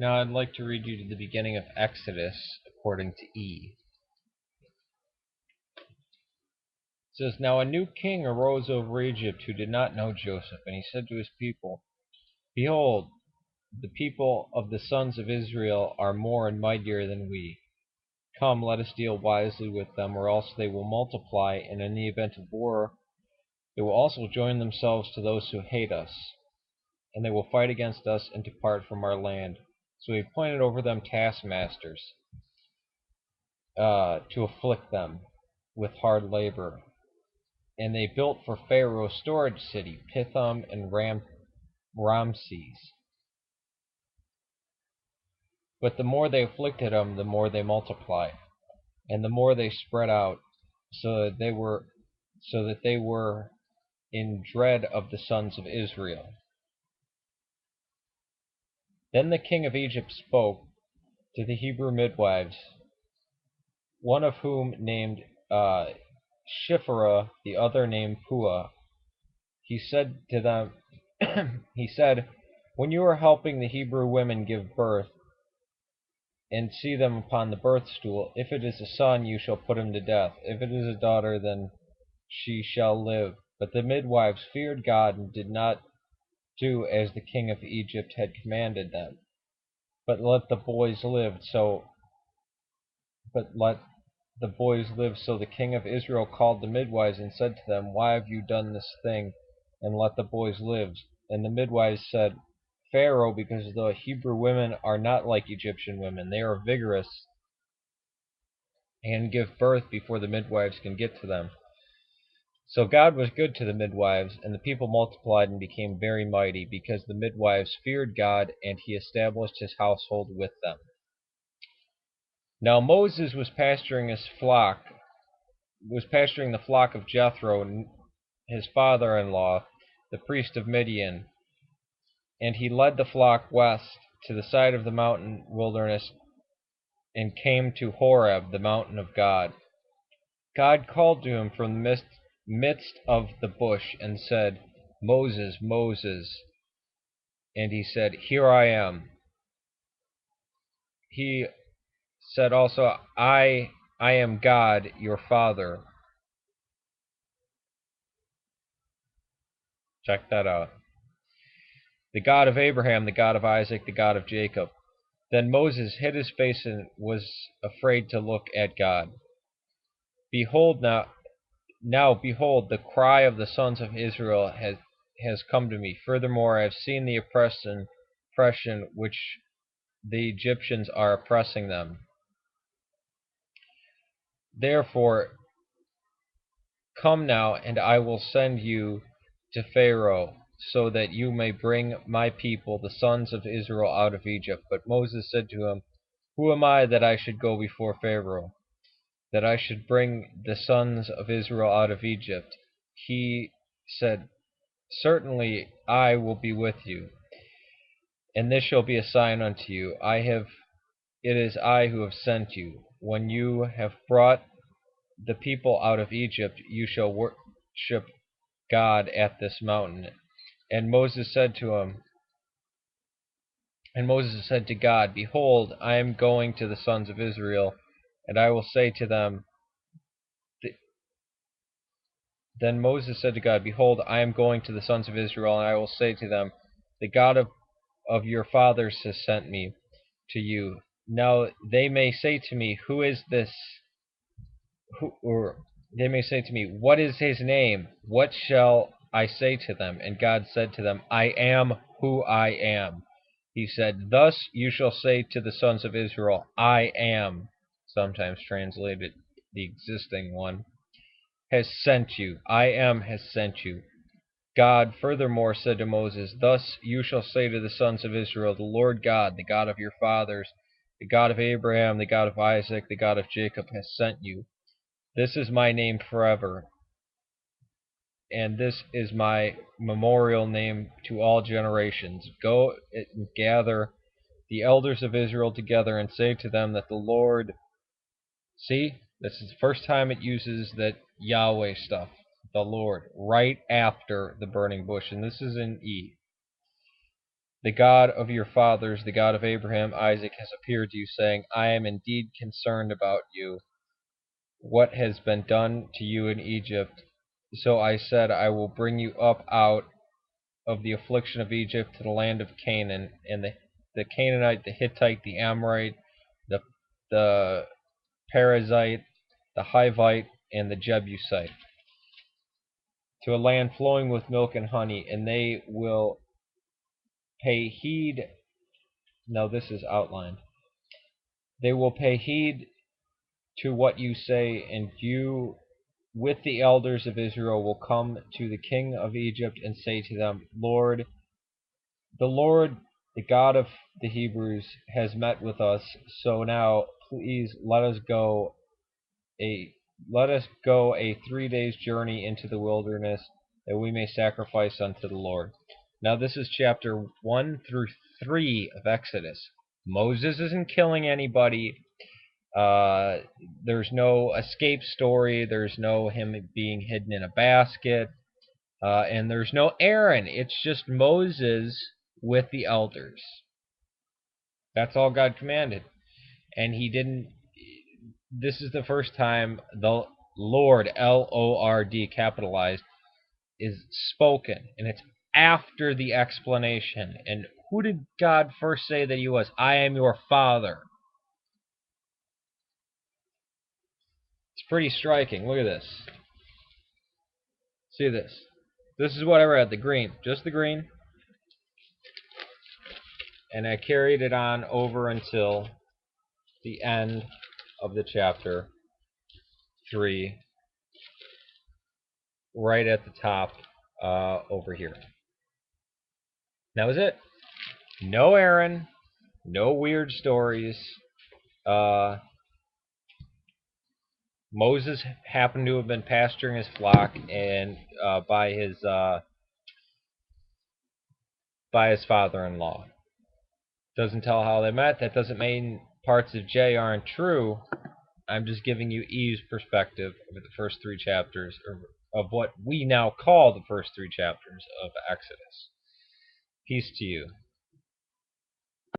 Now I'd like to read you to the beginning of Exodus according to E. It says, Now a new king arose over Egypt who did not know Joseph, and he said to his people, Behold, the people of the sons of Israel are more and mightier than we. Come, let us deal wisely with them, or else they will multiply, and in the event of war, they will also join themselves to those who hate us, and they will fight against us and depart from our land. So he appointed over them taskmasters to afflict them with hard labor. And they built for Pharaoh a storage city, Pithom and Ramses. But the more they afflicted him, the more they multiplied, and the more they spread out, so that they were in dread of the sons of Israel. Then the king of Egypt spoke to the Hebrew midwives, one of whom named Shiphrah, the other named Puah. He said to them, he said, When you are helping the Hebrew women give birth, and see them upon the birth stool, if it is a son, you shall put him to death. If it is a daughter, then she shall live. But the midwives feared God and did not do as the king of Egypt had commanded them, but let the boys live. So the king of Israel called the midwives and said to them, Why have you done this thing, and let the boys live? And the midwives said, Pharaoh, because the Hebrew women are not like Egyptian women. They are vigorous and give birth before the midwives can get to them. So God was good to the midwives, and the people multiplied and became very mighty, because the midwives feared God, and he established his household with them. Now Moses was pasturing the flock of Jethro, his father-in-law, the priest of Midian, and he led the flock west to the side of the mountain wilderness and came to Horeb, the mountain of God. God called to him from the midst of the bush and said, Moses, Moses. And he said, Here I am. He said also, I am God, your father. Check that out. The God of Abraham, the God of Isaac, the God of Jacob. Then Moses hid his face and was afraid to look at God. Behold, behold, the cry of the sons of Israel has come to me. Furthermore, I have seen the oppression which the Egyptians are oppressing them. Therefore, come now, and I will send you to Pharaoh, so that you may bring my people, the sons of Israel, out of Egypt. But Moses said to him, Who am I that I should go before Pharaoh, that I should bring the sons of Israel out of Egypt? He said, Certainly I will be with you, and this shall be a sign unto you. It is I who have sent you. When you have brought the people out of Egypt, you shall worship God at this mountain. And Moses said to God, Behold, I am going to the sons of Israel, and I will say to them, Then Moses said to God, Behold, I am going to the sons of Israel, and I will say to them, The God of your fathers has sent me to you. Now they may say to me, Who is this? Or they may say to me, What is his name? What shall I say to them? And God said to them, I am who I am. He said, Thus you shall say to the sons of Israel, I am, sometimes translated the existing one, has sent you. I am has sent you. God furthermore said to Moses, Thus you shall say to the sons of Israel, The Lord God, the God of your fathers, the God of Abraham, the God of Isaac, the God of Jacob, has sent you. This is my name forever, and this is my memorial name to all generations. Go and gather the elders of Israel together and say to them that the Lord... See, this is the first time it uses that Yahweh stuff, the Lord, right after the burning bush, and this is in E. The God of your fathers, the God of Abraham, Isaac, has appeared to you, saying, I am indeed concerned about you, what has been done to you in Egypt. So I said, I will bring you up out of the affliction of Egypt to the land of Canaan, and the Canaanite, the Hittite, the Amorite, the Perizzite, the Hivite, and the Jebusite, to a land flowing with milk and honey, and they will pay heed. Now this is outlined. They will pay heed to what you say, and you with the elders of Israel will come to the king of Egypt and say to them, the Lord, the God of the Hebrews, has met with us. So now, please let us go a 3 days journey into the wilderness, that we may sacrifice unto the Lord. Now this is chapter 1 through 3 of Exodus. Moses isn't killing anybody. There's no escape story. There's no him being hidden in a basket. And there's no Aaron. It's just Moses with the elders. That's all God commanded. And he didn't. This is the first time the Lord, Lord, capitalized, is spoken. And it's after the explanation. And who did God first say that he was? I am your father. It's pretty striking. Look at this. See this. This is what I read. The green. Just the green. And I carried it on over until the end of the chapter 3, right at the top over here. That was it. No Aaron, no weird stories. Moses happened to have been pasturing his flock, and by his father-in-law. Doesn't tell how they met. That doesn't mean parts of J aren't true. I'm just giving you Eve's perspective over the first 3 chapters of what we now call the first 3 chapters of Exodus. Peace to you.